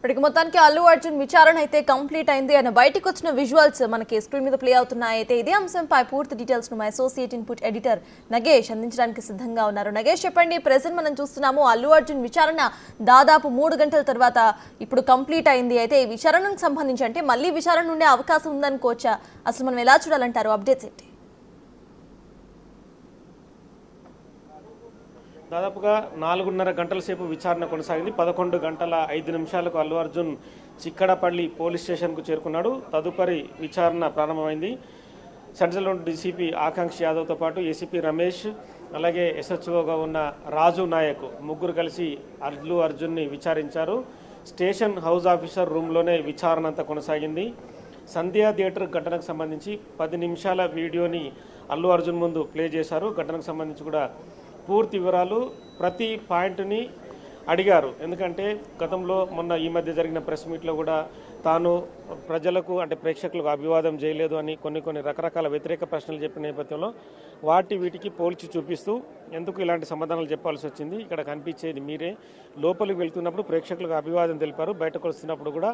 ఇప్పటికి మొత్తానికి అల్లు అర్జున్ విచారణ అయితే కంప్లీట్ అయింది అని బయటకు వచ్చిన విజువల్స్ మనకి స్క్రీన్ మీద ప్లే అవుతున్నాయి. అయితే ఇదే అంశంపై పూర్తి డీటెయిల్స్ ను మా అసోసియేట్ ఇన్పుట్ ఎడిటర్ నగేష్ అందించడానికి సిద్ధంగా ఉన్నారు. నగేష్ చెప్పండి, ప్రెజెంట్ మనం చూస్తున్నాము అల్లు అర్జున్ విచారణ దాదాపు 3 గంటల తర్వాత ఇప్పుడు కంప్లీట్ అయింది. అయితే ఈ విచారణకు సంబంధించి అంటే మళ్ళీ విచారణ ఉండే అవకాశం ఉందనుకోవచ్చా? అసలు మనం ఎలా చూడాలంటారు? అప్డేట్స్ ఏంటి? దాదాపుగా 4.5 గంటల సేపు విచారణ కొనసాగింది. 11 గంటల 5 నిమిషాలకు అల్లు అర్జున్ చిక్కడపల్లి పోలీస్ స్టేషన్కు చేరుకున్నాడు. తదుపరి విచారణ ప్రారంభమైంది. సెంట్రల్ డీసీపీ ఆకాంక్ష యాదవ్తో పాటు ఏసీపీ రమేష్, అలాగే ఎస్హెచ్ఓగా ఉన్న రాజు నాయక్ ముగ్గురు కలిసి అల్లు అర్జున్ని విచారించారు. స్టేషన్ హౌస్ ఆఫీసర్ రూమ్లోనే విచారణ అంతా కొనసాగింది. సంధ్యా థియేటర్ ఘటనకు సంబంధించి 10 నిమిషాల వీడియోని అల్లు అర్జున్ ముందు ప్లే చేశారు. ఘటనకు సంబంధించి కూడా పూర్తి వివరాలు ప్రతి పాయింట్ని అడిగారు. ఎందుకంటే గతంలో మొన్న ఈ మధ్య జరిగిన ప్రెస్ మీట్లో కూడా తాను ప్రజలకు అంటే ప్రేక్షకులకు అభివాదం చేయలేదు అని కొన్ని రకరకాల వ్యతిరేక ప్రశ్నలు చెప్పిన నేపథ్యంలో వీటికి పోల్చి చూపిస్తూ ఎందుకు ఇలాంటి సమాధానాలు చెప్పాల్సి వచ్చింది, ఇక్కడ కనిపించేది మీరే, లోపలికి వెళ్తున్నప్పుడు ప్రేక్షకులకు అభివాదం తెలిపారు, బయటకు వస్తున్నప్పుడు కూడా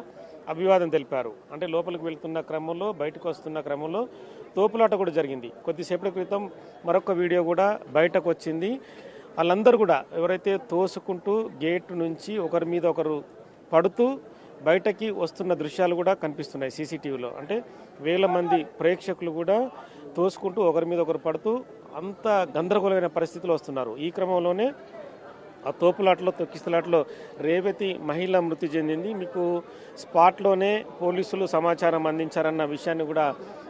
అభివాదం తెలిపారు. అంటే లోపలికి వెళ్తున్న క్రమంలో బయటకు వస్తున్న క్రమంలో తోపులాట కూడా జరిగింది. కొద్దిసేపటి క్రితం మరొక వీడియో కూడా బయటకు వచ్చింది. వాళ్ళందరూ కూడా ఎవరైతే తోసుకుంటూ గేట్ నుంచి ఒకరి మీద ఒకరు పడుతూ బయటకి వస్తున్న దృశ్యాలు కూడా కనిపిస్తున్నాయి సీసీటీవీలో. అంటే వేల మంది ప్రేక్షకులు కూడా తోసుకుంటూ ఒకరి మీద ఒకరు పడుతూ అంత గందరగోళమైన పరిస్థితులు వస్తున్నారు. ఈ క్రమంలోనే ఆ తోపులాటలో తొక్కిస్తులాటలో రేవతి మహిళ మృతి చెందింది. మీకు స్పాట్లోనే పోలీసులు సమాచారం అందించారన్న విషయాన్ని కూడా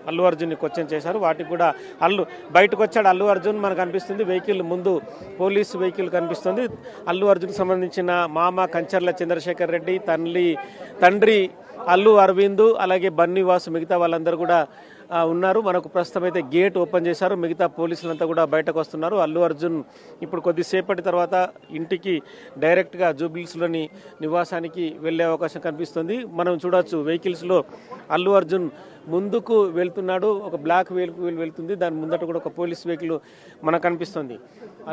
అల్లు అర్జున్ని క్వశ్చన్ చేశారు. వాటికి కూడా బయటకు వచ్చాడు అల్లు అర్జున్ మనకు కనిపిస్తుంది. వెహికల్ ముందు పోలీసు వెహికల్ కనిపిస్తుంది. అల్లు అర్జున్కి సంబంధించిన మామ కంచర్ల చంద్రశేఖర్ రెడ్డి, తండ్రి అల్లు అరవింద్, అలాగే బన్నీవాసు, మిగతా వాళ్ళందరూ కూడా ఉన్నారు. మనకు ప్రస్తుతం అయితే గేట్ ఓపెన్ చేశారు. మిగతా పోలీసులంతా కూడా బయటకు వస్తున్నారు. అల్లు అర్జున్ ఇప్పుడు కొద్దిసేపటి తర్వాత ఇంటికి డైరెక్ట్గా జూబ్లీహిల్స్లోని నివాసానికి వెళ్లే అవకాశం కనిపిస్తుంది. మనం చూడొచ్చు వెహికల్స్లో అల్లు అర్జున్ ముందుకు వెళ్తున్నాడు. ఒక బ్లాక్ వెహికల్ వెళ్తుంది, దాని ముందట కూడా ఒక పోలీస్ వెహికల్ మనకు కనిపిస్తుంది.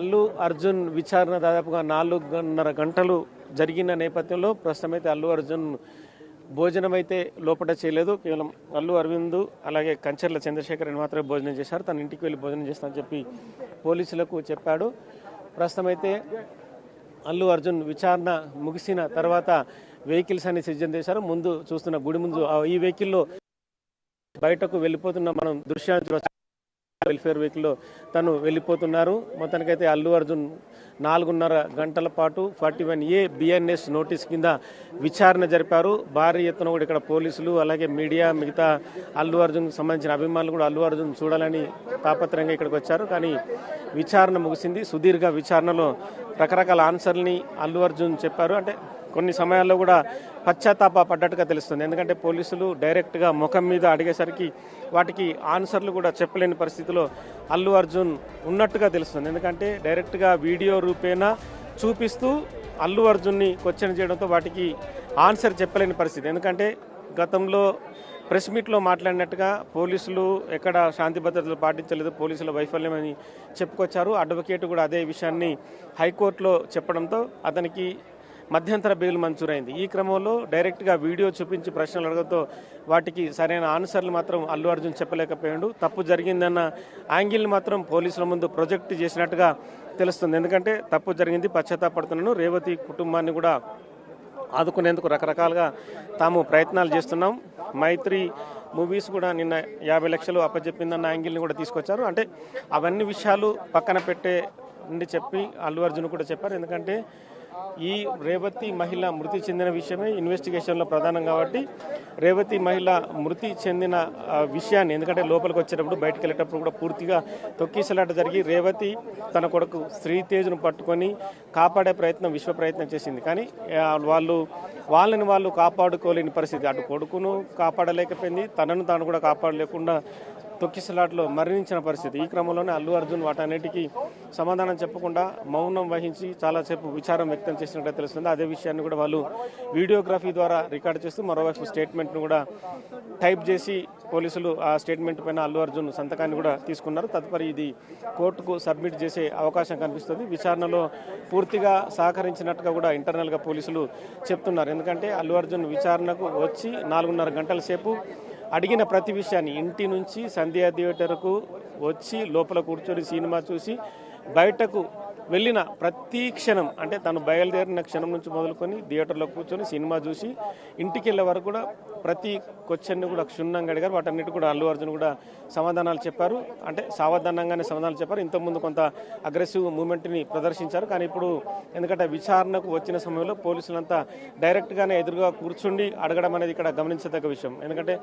అల్లు అర్జున్ విచారణ దాదాపుగా 4.5 గంటలు జరిగిన నేపథ్యంలో ప్రస్తుతం అయితే అల్లు అర్జున్ భోజనం అయితే లోపల చేయలేదు. కేవలం అల్లు అరవింద్ అలాగే కంచర్ల చంద్రశేఖర్ అని మాత్రమే భోజనం చేశారు. తన ఇంటికి వెళ్ళి భోజనం చేస్తానని చెప్పి పోలీసులకు చెప్పాడు. ప్రస్తుతం అయితే అల్లు అర్జున్ విచారణ ముగిసిన తర్వాత వెహికల్స్ అన్ని సిద్ధం చేశారు. ముందు చూస్తున్న గుడి ముందు ఈ వెహికల్లో బయటకు వెళ్ళిపోతున్న మనం దృశ్యాన్ని చూడవచ్చు. వెల్ఫేర్ వెహికల్లో తను వెళ్ళిపోతున్నారు. మొత్తానికైతే అల్లు అర్జున్ 4.5 గంటల పాటు 41A BNS నోటీస్ కింద విచారణ జరిపారు. భారీ ఎత్తున కూడా ఇక్కడ పోలీసులు అలాగే మీడియా, మిగతా అల్లు అర్జున్కి సంబంధించిన అభిమానులు కూడా అల్లు అర్జున్ చూడాలని తాపత్రయంగా ఇక్కడికి వచ్చారు. కానీ విచారణ ముగిసింది. సుదీర్ఘ విచారణలో రకరకాల ఆన్సర్ని అల్లు అర్జున్ చెప్పారు. అంటే కొన్ని సమయాల్లో కూడా పశ్చాత్తాప పడ్డట్టుగా తెలుస్తుంది. ఎందుకంటే పోలీసులు డైరెక్ట్గా ముఖం మీద అడిగేసరికి వాటికి ఆన్సర్లు కూడా చెప్పలేని పరిస్థితిలో అల్లు అర్జున్ ఉన్నట్టుగా తెలుస్తుంది. ఎందుకంటే డైరెక్ట్గా వీడియో రూపేణా చూపిస్తూ అల్లు అర్జున్ని క్వశ్చన్ చేయడంతో వాటికి ఆన్సర్ చెప్పలేని పరిస్థితి. ఎందుకంటే గతంలో ప్రెస్ మీట్లో మాట్లాడినట్టుగా పోలీసులు ఎక్కడ శాంతి భద్రతలు పాటించలేదు, పోలీసుల వైఫల్యం అని చెప్పుకొచ్చారు. అడ్వకేట్ కూడా అదే విషయాన్ని హైకోర్టులో చెప్పడంతో అతనికి మధ్యంతర బెయిల్ మంజూరైంది. ఈ క్రమంలో డైరెక్ట్గా వీడియో చూపించి ప్రశ్నలు అడగడంతో వాటికి సరైన ఆన్సర్లు మాత్రం అల్లు అర్జున్ చెప్పలేకపోయాడు. తప్పు జరిగిందన్న యాంగిల్ని మాత్రం పోలీసుల ముందు ప్రొజెక్ట్ చేసినట్టుగా తెలుస్తుంది. ఎందుకంటే తప్పు జరిగింది, పశ్చాత్తాపడుతున్నాను, రేవతి కుటుంబాన్ని కూడా ఆదుకునేందుకు రకరకాలుగా తాము ప్రయత్నాలు చేస్తున్నాం. మైత్రి మూవీస్ కూడా నిన్న 50 లక్షలు అప్పచెప్పిందన్న యాంగిల్ని కూడా తీసుకొచ్చారు. అంటే అవన్నీ విషయాలు పక్కన పెట్టే చెప్పి అల్లు అర్జున్ కూడా చెప్పారు. ఎందుకంటే ఈ రేవతి మహిళ మృతి చెందిన విషయమే ఇన్వెస్టిగేషన్లో ప్రధానం కాబట్టి రేవతి మహిళ మృతి చెందిన విషయాన్ని, ఎందుకంటే లోపలికి వచ్చేటప్పుడు బయటకు వెళ్ళేటప్పుడు కూడా పూర్తిగా తొక్కిసలాట జరిగి రేవతి తన కొడుకు శ్రీతేజ్ను పట్టుకొని కాపాడే విశ్వ ప్రయత్నం చేసింది. కానీ వాళ్ళని వాళ్ళు కాపాడుకోలేని పరిస్థితి. అటు కొడుకును కాపాడలేకపోయింది, తనను తాను కూడా కాపాడలేకుండా తొక్కిసలాట్లో మరణించిన పరిస్థితి. ఈ క్రమంలోనే అల్లు అర్జున్ వాటన్నిటికీ సమాధానం చెప్పకుండా మౌనం వహించి చాలాసేపు విచారం వ్యక్తం చేసినట్టు తెలుస్తుంది. అదే విషయాన్ని కూడా వాళ్ళు వీడియోగ్రఫీ ద్వారా రికార్డ్ చేస్తూ మరోవైపు స్టేట్మెంట్ను కూడా టైప్ చేసి పోలీసులు ఆ స్టేట్మెంట్ పైన అల్లు అర్జున్ సంతకాన్ని కూడా తీసుకున్నారు. తదుపరి ఇది కోర్టుకు సబ్మిట్ చేసే అవకాశం కనిపిస్తుంది. విచారణలో పూర్తిగా సహకరించినట్టుగా కూడా ఇంటర్నల్గా పోలీసులు చెప్తున్నారు. ఎందుకంటే అల్లు అర్జున్ విచారణకు వచ్చి 4.5 గంటల సేపు అడిగిన ప్రతి విషయాన్ని ఇంటి నుంచి సంధ్యా థియేటర్కు వచ్చి లోపల కూర్చొని సినిమా చూసి బయటకు వెళ్ళిన ప్రతి క్షణం, అంటే తను బయలుదేరిన క్షణం నుంచి మొదలుకొని థియేటర్లో కూర్చొని సినిమా చూసి ఇంటికి వెళ్ళే వరకు కూడా ప్రతి క్వశ్చన్ని కూడా క్షుణ్ణంగా అడిగారు. వాటన్నిటి కూడా అల్లు అర్జున్ కూడా సమాధానాలు చెప్పారు. అంటే సావధానంగానే సమాధానాలు చెప్పారు. ఇంతకుముందు కొంత అగ్రెసివ్ మూమెంట్ని ప్రదర్శించారు. కానీ ఇప్పుడు ఎందుకంటే విచారణకు వచ్చిన సమయంలో పోలీసులంతా డైరెక్ట్గానే ఎదురుగా కూర్చుండి అడగడం అనేది ఇక్కడ గమనించదగ్గ విషయం. ఎందుకంటే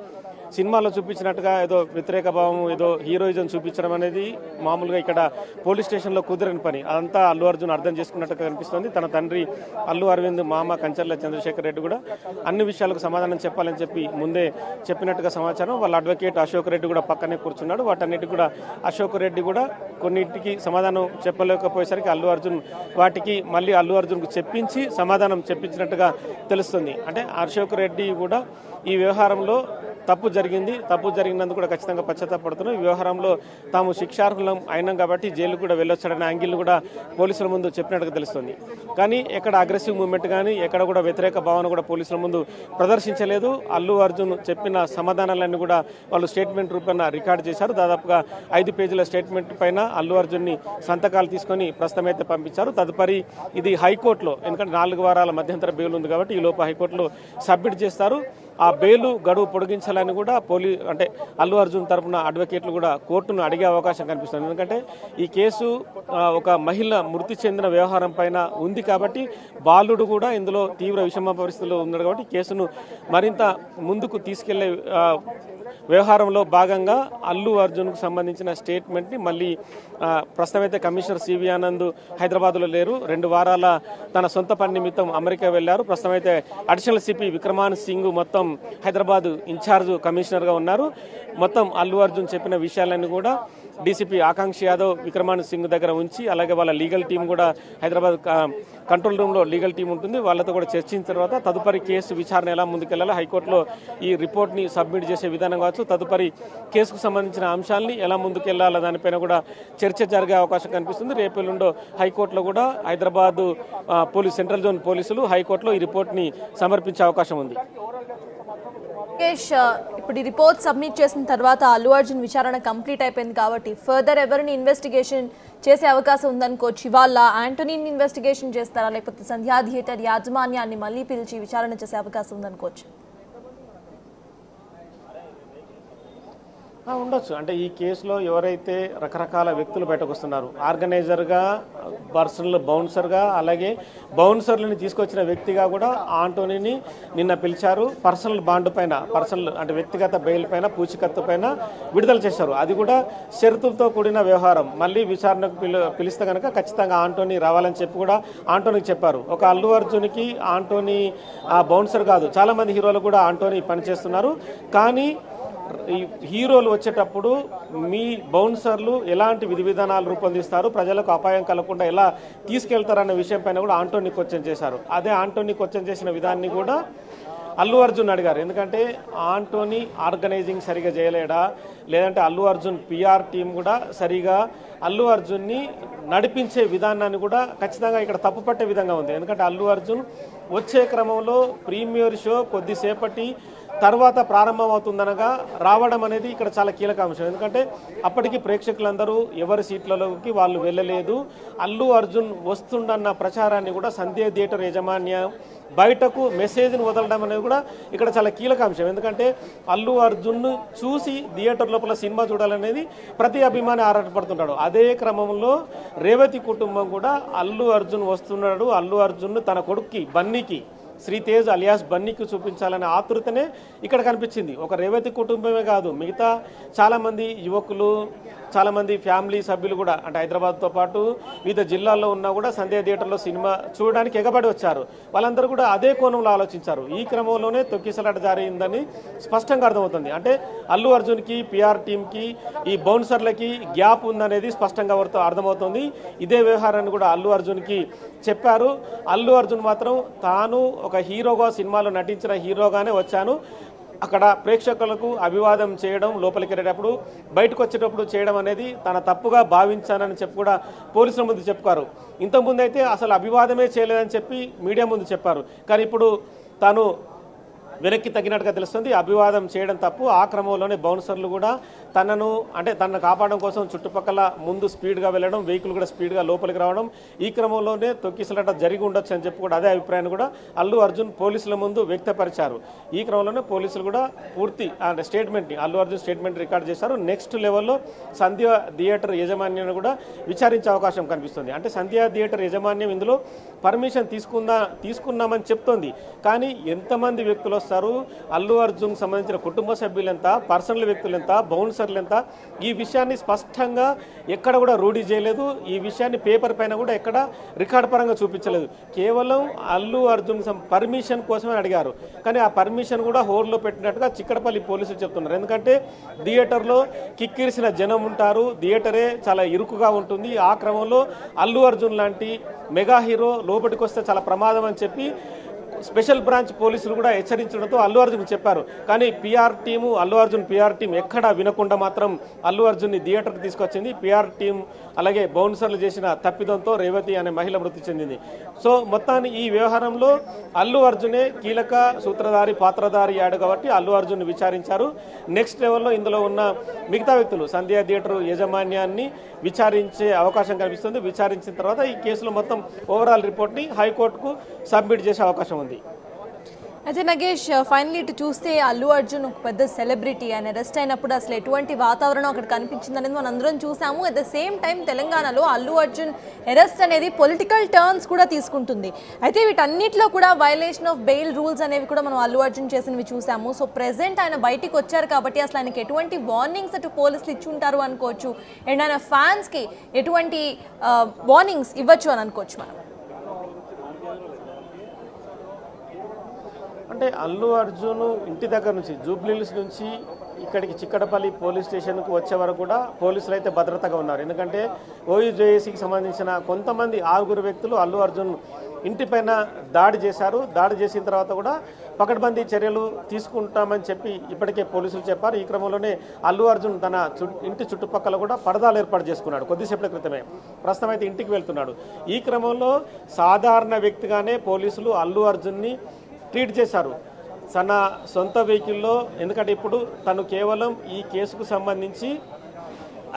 సినిమాలో చూపించినట్టుగా ఏదో వ్యతిరేక భావం, ఏదో హీరోయిజం చూపించడం అనేది మామూలుగా ఇక్కడ పోలీస్ స్టేషన్లో కుదరని పని. అదంతా అల్లు అర్జున్ అర్థం చేసుకున్నట్టుగా కనిపిస్తుంది. తన తండ్రి అల్లు అరవింద్ మామ కంచర్ల చంద్రశేఖర్ రెడ్డి కూడా అన్ని విషయాలకు సమాధానం చెప్పాలని చెప్పి ముందే చెప్పినట్టుగా సమాచారం. వాళ్ళ అడ్వకేట్ అశోక్ రెడ్డి కూడా పక్కనే కూర్చున్నాడు. వాటన్నిటికి కూడా అశోక్ రెడ్డి కూడా కొన్నింటికి సమాధానం చెప్పలేకపోయేసరికి వాటికి మళ్ళీ అల్లు అర్జున్కు చెప్పించి సమాధానం చెప్పించినట్టుగా తెలుస్తుంది. అంటే అశోక్ రెడ్డి కూడా ఈ వ్యవహారంలో తప్పు జరిగినందుకు కూడా ఖచ్చితంగా పశ్చాత్తాపడుతున్నాం. ఈ వ్యవహారంలో తాము శిక్షార్హులం అయినాం కాబట్టి జైలు కూడా వెళ్ళొచ్చాడనే యాంగిల్ కూడా పోలీసుల ముందు చెప్పినట్టుగా తెలుస్తుంది. కానీ ఎక్కడ అగ్రెసివ్ మూవ్మెంట్ కానీ ఎక్కడ కూడా వ్యతిరేక భావన కూడా పోలీసుల ముందు ప్రదర్శించలేదు. అల్లు అర్జున్ చెప్పిన సమాధానాలన్నీ కూడా వాళ్ళు స్టేట్మెంట్ రూపంలో రికార్డు చేశారు. దాదాపుగా 5 పేజీల స్టేట్మెంట్ పైన అల్లు అర్జున్ని సంతకాలు తీసుకొని ప్రస్తుతం అయితే పంపించారు. తదుపరి ఇది హైకోర్టులో, ఎందుకంటే 4 వారాల మధ్యంతర బెయిల్ ఉంది కాబట్టి ఈ లోపు హైకోర్టులో సబ్మిట్ చేస్తారు. ఆ బెయిలు గడువు పొడిగించాలని కూడా అల్లు అర్జున్ తరఫున అడ్వకేట్లు కూడా కోర్టును అడిగే అవకాశం కనిపిస్తుంది. ఎందుకంటే ఈ కేసు ఒక మహిళ మృతి చెందిన వ్యవహారం పైన ఉంది కాబట్టి బాలుడు కూడా ఇందులో తీవ్ర విషమ పరిస్థితుల్లో ఉన్నాడు కాబట్టి కేసును మరింత ముందుకు తీసుకెళ్లే వ్యవహారంలో భాగంగా అల్లు అర్జున్కు సంబంధించిన స్టేట్మెంట్ని మళ్ళీ ప్రస్తుతం అయితే కమిషనర్ సివి ఆనంద్ హైదరాబాద్లో లేరు. 2 వారాల తన సొంత పని నిమిత్తం అమెరికా వెళ్లారు. ప్రస్తుతం అయితే అడిషనల్ సిపి విక్రమాన్ సింగ్ మొత్తం హైదరాబాద్ ఇన్ఛార్జ్ కమిషనర్గా ఉన్నారు. మొత్తం అల్లు అర్జున్ చెప్పిన విషయాలన్నీ కూడా డీసీపీ ఆకాంక్ష యాదవ్ విక్రమాన్ సింగ్ దగ్గర ఉంచి, అలాగే వాళ్ళ లీగల్ టీం కూడా హైదరాబాద్ కంట్రోల్ రూమ్లో లీగల్ టీం ఉంటుంది, వాళ్ళతో కూడా చర్చించిన తర్వాత తదుపరి కేసు విచారణ ఎలా ముందుకెళ్లాలో హైకోర్టులో ఈ రిపోర్ట్ని సబ్మిట్ చేసే విధానం కావచ్చు, తదుపరి కేసుకు సంబంధించిన అంశాలని ఎలా ముందుకెళ్లాలో దానిపైన కూడా చర్చ జరిగే అవకాశం కనిపిస్తుంది. రేపు ఎల్లుండో హైకోర్టులో కూడా హైదరాబాద్ సెంట్రల్ జోన్ పోలీసులు హైకోర్టులో ఈ రిపోర్ట్ని సమర్పించే అవకాశం ఉంది. ఇప్పుడు ఈ రిపోర్ట్ సబ్మిట్ చేసిన తర్వాత అల్లు అర్జున్ విచారణ కంప్లీట్ అయిపోయింది కాబట్టి ఫర్దర్ ఎవరిని ఇన్వెస్టిగేషన్ చేసే అవకాశం ఉందనుకోవచ్చు. ఇవాళ యాంటోనీని ఇన్వెస్టిగేషన్ చేస్తారా, లేకపోతే సంధ్యా థియేటర్ యాజమాన్యాన్ని మళ్ళీ పిలిచి విచారణ చేసే అవకాశం ఉందనుకోవచ్చు? ఉండొచ్చు. అంటే ఈ కేసులో ఎవరైతే రకరకాల వ్యక్తులు బయటకు వస్తున్నారు, ఆర్గనైజర్గా, బౌన్సర్గా, అలాగే బౌన్సర్లని తీసుకొచ్చిన వ్యక్తిగా కూడా ఆంటోనీని నిన్న పిలిచారు. పర్సనల్ బాండ్ పైన, అంటే వ్యక్తిగత బెయిల్ పైన, పూచికత్తు పైన విడుదల చేశారు. అది కూడా షరతులతో కూడిన వ్యవహారం. మళ్ళీ విచారణకు పిలిస్తే కనుక ఖచ్చితంగా ఆంటోనీ రావాలని చెప్పి కూడా ఆంటోనీకి చెప్పారు. ఒక అల్లు అర్జున్కి ఆంటోనీ బౌన్సర్ కాదు, చాలామంది హీరోలు కూడా ఆంటోనీ పనిచేస్తున్నారు. కానీ ఈ హీరోలు వచ్చేటప్పుడు మీ బౌన్సర్లు ఎలాంటి విధి విధానాలు రూపొందిస్తారు, ప్రజలకు అపాయం కలగకుండా ఎలా తీసుకెళ్తారన్న విషయం పైన కూడా ఆంటోనీ క్వశ్చన్ చేశారు. అదే ఆంటోనీ క్వశ్చన్ చేసిన విధాన్ని కూడా అల్లు అర్జున్ అడిగారు. ఎందుకంటే ఆంటోనీ ఆర్గనైజింగ్ సరిగా చేయలేడా, లేదంటే అల్లు అర్జున్ పిఆర్ టీం కూడా సరిగా అల్లు అర్జున్ని నడిపించే విధానాన్ని కూడా ఖచ్చితంగా ఇక్కడ తప్పుపట్టే విధంగా ఉంది. ఎందుకంటే అల్లు అర్జున్ వచ్చే క్రమంలో ప్రీమియర్ షో కొద్దిసేపటి తర్వాత ప్రారంభమవుతుందనగా రావడం అనేది ఇక్కడ చాలా కీలక అంశం. ఎందుకంటే అప్పటికి ప్రేక్షకులందరూ ఎవరి సీట్లలోకి వాళ్ళు వెళ్ళలేదు. అల్లు అర్జున్ వస్తుండన్న ప్రచారాన్ని కూడా సంధ్యా థియేటర్ యాజమాన్యం బయటకు మెసేజ్ని వదలడం అనేది కూడా ఇక్కడ చాలా కీలక అంశం. ఎందుకంటే అల్లు అర్జున్ను చూసి థియేటర్ లోపల సినిమా చూడాలనేది ప్రతి అభిమాని ఆరాటపడుతుంటాడు. అదే క్రమంలో రేవతి కుటుంబం కూడా అల్లు అర్జున్ వస్తున్నాడు, అల్లు అర్జున్ను తన కొడుక్కి బన్నీకి, శ్రీతేజ్ అలియాస్ బన్నీకి చూపించాలనే ఆతృతనే ఇక్కడ కనిపించింది. ఒక రేవతి కుటుంబమే కాదు, మిగతా చాలామంది యువకులు, చాలామంది ఫ్యామిలీ సభ్యులు కూడా, అంటే హైదరాబాద్తో పాటు వివిధ జిల్లాల్లో ఉన్నా కూడా సంధ్యా థియేటర్లో సినిమా చూడడానికి ఎగబడి వచ్చారు. వాళ్ళందరూ కూడా అదే కోణంలో ఆలోచించారు. ఈ క్రమంలోనే తొక్కిసలాట జరిగిందని స్పష్టంగా అర్థమవుతుంది. అంటే అల్లు అర్జున్కి, పిఆర్ టీంకి, ఈ బౌన్సర్లకి గ్యాప్ ఉందనేది స్పష్టంగా అర్థమవుతుంది. ఇదే వ్యవహారాన్ని కూడా అల్లు అర్జున్కి చెప్పారు. అల్లు అర్జున్ మాత్రం తాను ఒక హీరోగా, సినిమాలో నటించిన హీరోగానే వచ్చాను, అక్కడ ప్రేక్షకులకు అభివాదం చేయడం, లోపలికి వెళ్ళేటప్పుడు బయటకు వచ్చేటప్పుడు చేయడం అనేది తన తప్పుగా భావించానని చెప్పి కూడా పోలీసుల ముందు చెప్పుకారు. ఇంతకుముందు అయితే అసలు అభివాదమే చేయలేదని చెప్పి మీడియా ముందు చెప్పారు. కానీ ఇప్పుడు తాను వెనక్కి తగ్గినట్టుగా తెలుస్తుంది. అభివాదం చేయడం తప్పు. ఆ క్రమంలోనే బౌన్సర్లు కూడా తనను కాపాడడం కోసం చుట్టుపక్కల ముందు స్పీడ్గా వెళ్ళడం, వెహికల్ కూడా స్పీడ్గా లోపలికి రావడం, ఈ క్రమంలోనే తొక్కిసలాట జరిగి ఉండొచ్చు అని చెప్పి కూడా అదే అభిప్రాయాన్ని కూడా అల్లు అర్జున్ పోలీసుల ముందు వ్యక్తపరిచారు. ఈ క్రమంలోనే పోలీసులు కూడా పూర్తి స్టేట్మెంట్ని అల్లు అర్జున్ స్టేట్మెంట్ రికార్డ్ చేశారు. నెక్స్ట్ లెవెల్లో సంధ్య థియేటర్ యాజమాన్యాన్ని కూడా విచారించే అవకాశం కనిపిస్తుంది. అంటే సంధ్య థియేటర్ యాజమాన్యం ఇందులో పర్మిషన్ తీసుకున్నామని చెప్తోంది. కానీ ఎంతమంది వ్యక్తులు వస్తారు, అల్లు అర్జున్ సంబంధించిన కుటుంబ సభ్యులు ఎంత, పర్సనల్ వ్యక్తులు ఎంత, బౌన్సర్లు ఎంత, ఈ విషయాన్ని స్పష్టంగా ఎక్కడ కూడా రూఢీ చేయలేదు. ఈ విషయాన్ని పేపర్ పైన కూడా ఎక్కడ రికార్డ్ పరంగా చూపించలేదు. కేవలం అల్లు అర్జున్ పర్మిషన్ కోసమే అడిగారు. కానీ ఆ పర్మిషన్ కూడా హోల్డ్లో పెట్టినట్టుగా చిక్కడపల్లి పోలీసులు చెప్తున్నారు. ఎందుకంటే థియేటర్లో కిక్కిరిసిన జనం ఉంటారు, థియేటరే చాలా ఇరుకుగా ఉంటుంది. ఆ క్రమంలో అల్లు అర్జున్ లాంటి మెగా హీరో లోపలికి వస్తే చాలా ప్రమాదం అని చెప్పి స్పెషల్ బ్రాంచ్ పోలీసులు కూడా హెచ్చరించడంతో అల్లు అర్జున్ చెప్పారు. కానీ అల్లు అర్జున్ పిఆర్ టీం ఎక్కడా వినకుండా మాత్రం అల్లు అర్జున్ని థియేటర్కి తీసుకొచ్చింది. పిఆర్ టీం అలాగే బౌన్సర్లు చేసిన తప్పిదంతో రేవతి అనే మహిళ మృతి చెందింది. సో మొత్తాన్ని ఈ వ్యవహారంలో అల్లు అర్జునే కీలక సూత్రధారి పాత్రధారి అయ్యాడు కాబట్టి అల్లు అర్జున్ విచారించారు. నెక్స్ట్ లెవెల్లో ఇందులో ఉన్న మిగతా వ్యక్తులు సంధ్యా థియేటర్ యాజమాన్యాన్ని విచారించే అవకాశం కనిపిస్తుంది. విచారించిన తర్వాత ఈ కేసులో మొత్తం ఓవరాల్ రిపోర్ట్ని హైకోర్టుకు సబ్మిట్ చేసే అవకాశం ఉంది. అయితే నగేష్, ఫైనలీ ఇటు చూస్తే అల్లు అర్జున్ ఒక పెద్ద సెలబ్రిటీ. ఆయన అరెస్ట్ అయినప్పుడు అసలు ఎటువంటి వాతావరణం అక్కడ కనిపించింది అనేది మనం అందరం చూసాము. అట్ ద సేమ్ టైం తెలంగాణలో అల్లు అర్జున్ అరెస్ట్ అనేది పొలిటికల్ టర్న్స్ కూడా తీసుకుంటుంది. అయితే వీటన్నిటిలో కూడా వైలేషన్ ఆఫ్ బెయిల్ రూల్స్ అనేవి కూడా మనం అల్లు అర్జున్ చేసినవి చూసాము. సో ప్రెసెంట్ ఆయన బయటికి వచ్చారు కాబట్టి అసలు ఆయనకి ఎటువంటి వార్నింగ్స్ అటు పోలీసులు ఇచ్చుంటారు అనుకోవచ్చు, అండ్ ఆయన ఫ్యాన్స్కి ఎటువంటి వార్నింగ్స్ ఇవ్వచ్చు అని అనుకోవచ్చు మనం. అంటే అల్లు అర్జున్ ఇంటి దగ్గర నుంచి జూబ్లీహిల్స్ నుంచి ఇక్కడికి చిక్కడపల్లి పోలీస్ స్టేషన్కు వచ్చే వరకు కూడా పోలీసులు అయితే భద్రతగా ఉన్నారు. ఎందుకంటే ఓయూజేఏసీకి సంబంధించిన కొంతమంది 6 వ్యక్తులు అల్లు అర్జున్ ఇంటిపైన దాడి చేశారు. దాడి చేసిన తర్వాత కూడా పకడ్బందీ చర్యలు తీసుకుంటామని చెప్పి ఇప్పటికే పోలీసులు చెప్పారు. ఈ క్రమంలోనే అల్లు అర్జున్ తన ఇంటి చుట్టుపక్కల కూడా పరదాలు ఏర్పాటు చేసుకున్నాడు కొద్దిసేపటి క్రితమే. ప్రస్తుతం అయితే ఇంటికి వెళ్తున్నాడు. ఈ క్రమంలో సాధారణ వ్యక్తిగానే పోలీసులు అల్లు అర్జున్ని ట్రీట్ చేశారు తన సొంత వెహికల్లో. ఎందుకంటే ఇప్పుడు తను కేవలం ఈ కేసుకు సంబంధించి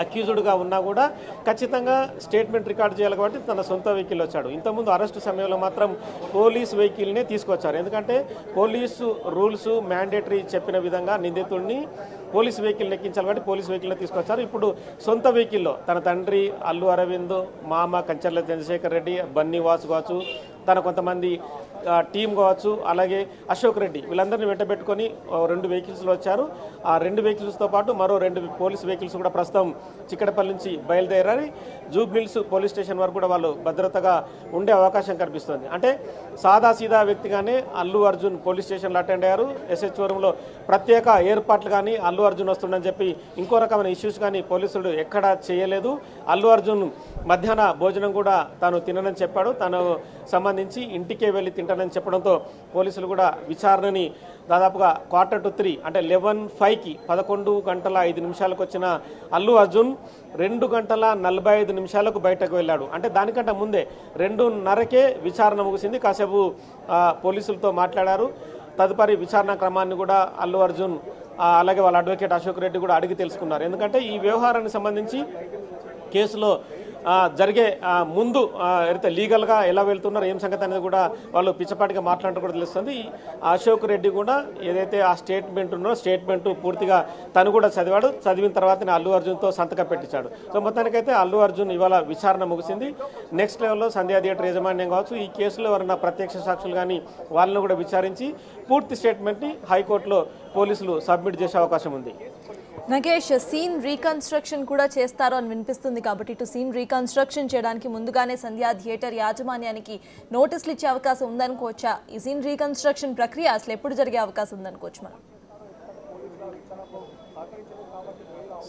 అక్యూజ్డ్గా ఉన్నా కూడా ఖచ్చితంగా స్టేట్మెంట్ రికార్డ్ చేయాలి కాబట్టి తన సొంత వెహికల్ వచ్చాడు. ఇంతకుముందు అరెస్టు సమయంలో మాత్రం పోలీస్ వెహికల్నే తీసుకొచ్చారు. ఎందుకంటే పోలీసు రూల్స్ మ్యాండేటరీ చెప్పిన విధంగా నిందితుడిని పోలీస్ వెహికల్ ఎక్కించాలి కాబట్టి పోలీస్ వెహికల్ని తీసుకొచ్చారు. ఇప్పుడు సొంత వెహికల్లో తన తండ్రి అల్లు అరవింద్, మామ కంచర్ల చంద్రశేఖర్ రెడ్డి, బన్నీవాసు కావచ్చు, తన కొంతమంది టీం కావచ్చు, అలాగే అశోక్ రెడ్డి, వీళ్ళందరినీ వెంటబెట్టుకొని 2 వెహికల్స్లో వచ్చారు. ఆ 2 వెహికల్స్తో పాటు మరో 2 పోలీస్ వెహికల్స్ కూడా ప్రస్తుతం చిక్కడపల్లి నుంచి బయలుదేరారు. జూబ్లీహిల్స్ పోలీస్ స్టేషన్ వరకు కూడా వాళ్ళు భద్రతగా ఉండే అవకాశం కనిపిస్తుంది. అంటే సాదాసీదా వ్యక్తిగానే అల్లు అర్జున్ పోలీస్ స్టేషన్లో అటెండ్ అయ్యారు. ఎస్హెచ్ఓరంలో ప్రత్యేక ఏర్పాట్లు కానీ అల్లు అర్జున్ వస్తుండని చెప్పి ఇంకో రకమైన ఇష్యూస్ కానీ పోలీసులు ఎక్కడా చేయలేదు. అల్లు అర్జున్ మధ్యాహ్న భోజనం కూడా తాను తిననని చెప్పాడు. తను సంబంధించి ఇంటికే వెళ్ళి తింటానని చెప్పడంతో పోలీసులు కూడా విచారణని దాదాపుగా 2:45 అంటే 11:05కి 11 గంటల 5 నిమిషాలకు వచ్చిన అల్లు అర్జున్ 2 గంటల 45 నిమిషాలకు బయటకు వెళ్ళాడు. అంటే దానికంటే ముందే 2:30కే విచారణ ముగిసింది. కాసేపు పోలీసులతో మాట్లాడారు. తదుపరి విచారణ క్రమాన్ని కూడా అల్లు అర్జున్ అలాగే వాళ్ళ అడ్వకేట్ అశోక్ రెడ్డి కూడా అడిగి తెలుసుకున్నారు. ఎందుకంటే ఈ వ్యవహారానికి సంబంధించి కేసులో జరిగే ముందు అయితే లీగల్గా ఎలా వెళ్తున్నారు ఏం సంగతి అనేది కూడా వాళ్ళు పిచ్చపాటిగా మాట్లాడటం కూడా తెలుస్తుంది. అశోక్ రెడ్డి కూడా ఏదైతే ఆ స్టేట్మెంట్ ఉన్నో స్టేట్మెంట్ పూర్తిగా తను కూడా చదివాడు. చదివిన తర్వాత అల్లు అర్జున్తో సంతకం పెట్టించాడు. సో మొత్తానికైతే అల్లు అర్జున్ ఇవాళ విచారణ ముగిసింది. నెక్స్ట్ లెవెల్లో సంధ్యా థియేటర్ యాజమాన్యం కావచ్చు, ఈ కేసులో ఎవరైనా ప్రత్యక్ష సాక్షులు కానీ వాళ్ళని కూడా విచారించి పూర్తి స్టేట్మెంట్ని హైకోర్టులో పోలీసులు సబ్మిట్ చేసే అవకాశం ఉంది. నగేష్, సీన్ రీకన్స్ట్రక్షన్ కూడా చేస్తారు అని వినిపిస్తుంది కాబట్టి ఇటు సీన్ రీకన్స్ట్రక్షన్ చేయడానికి ముందుగానే సంధ్యా థియేటర్ యాజమాన్యానికి నోటీసులు ఇచ్చే అవకాశం ఉందనుకోవచ్చా? ఈ సీన్ రీకన్స్ట్రక్షన్ ప్రక్రియ అసలు ఎప్పుడు జరిగే అవకాశం ఉందనుకోవచ్చు మనం?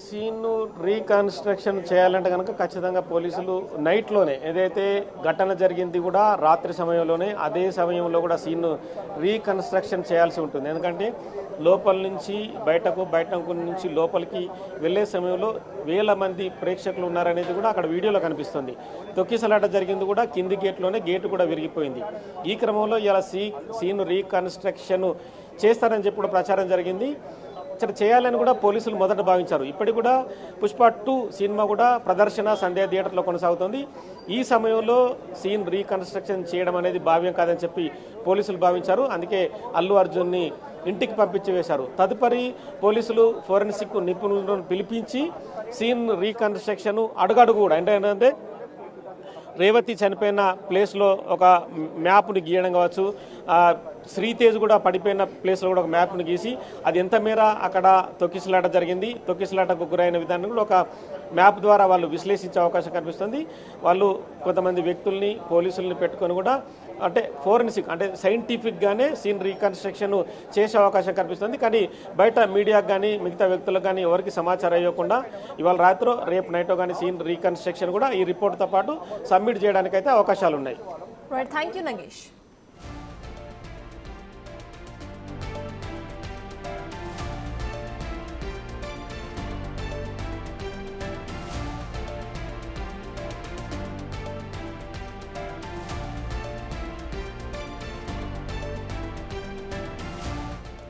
సీన్ రీకన్స్ట్రక్షన్ చేయాలంటే కనుక ఖచ్చితంగా పోలీసులు నైట్లోనే ఏదైతే ఘటన జరిగింది కూడా రాత్రి సమయంలోనే అదే సమయంలో కూడా సీన్ రీకన్స్ట్రక్షన్ చేయాల్సి ఉంటుంది. ఎందుకంటే లోపల నుంచి బయట నుంచి లోపలికి వెళ్ళే సమయంలో వేల మంది ప్రేక్షకులు ఉన్నారనేది కూడా అక్కడ వీడియోలో కనిపిస్తుంది. తొక్కిసలాట జరిగింది కూడా కింది గేట్లోనే, గేటు కూడా విరిగిపోయింది. ఈ క్రమంలో ఇలా సీన్ రీకన్స్ట్రక్షన్ చేస్తారని చెప్పి కూడా ప్రచారం జరిగింది. చేయాలని కూడా పోలీసులు మొదట భావించారు. ఇప్పటికి కూడా పుష్ప 2 సినిమా కూడా ప్రదర్శన సంధ్యా థియేటర్లో కొనసాగుతుంది. ఈ సమయంలో సీన్ రీకన్స్ట్రక్షన్ చేయడం అనేది భావ్యం కాదని చెప్పి పోలీసులు భావించారు. అందుకే అల్లు అర్జున్ని ఇంటికి పంపించి వేశారు. తదుపరి పోలీసులు ఫోరెన్సిక్ నిపుణులను పిలిపించి సీన్ రీకన్స్ట్రక్షన్ అడుగడుగు కూడా ఏంటంటే రేవతి చనిపోయిన ప్లేస్లో ఒక మ్యాప్ని గీయడం కావచ్చు, శ్రీతేజ్ కూడా పడిపోయిన ప్లేస్లో కూడా ఒక మ్యాప్ను గీసి అది ఎంత మేర అక్కడ తొక్కిసలాట జరిగింది, తొక్కిసలాటకు గురైన విధానం కూడా ఒక మ్యాప్ ద్వారా వాళ్ళు విశ్లేషించే అవకాశం కనిపిస్తుంది. వాళ్ళు కొంతమంది వ్యక్తుల్ని పోలీసుల్ని పెట్టుకొని కూడా అంటే ఫోరెన్సిక్ అంటే సైంటిఫిక్గానే సీన్ రీకన్స్ట్రక్షన్ చేసే అవకాశం కనిపిస్తుంది. కానీ బయట మీడియాకు కానీ మిగతా వ్యక్తులకు కానీ ఎవరికి సమాచారం ఇవ్వకుండా ఇవాళ రాత్రో రేపు నైటో కానీ సీన్ రీకన్స్ట్రక్షన్ కూడా ఈ రిపోర్ట్తో పాటు సబ్మిట్ చేయడానికైతే అవకాశాలు ఉన్నాయి. Right, thank you Nagesh.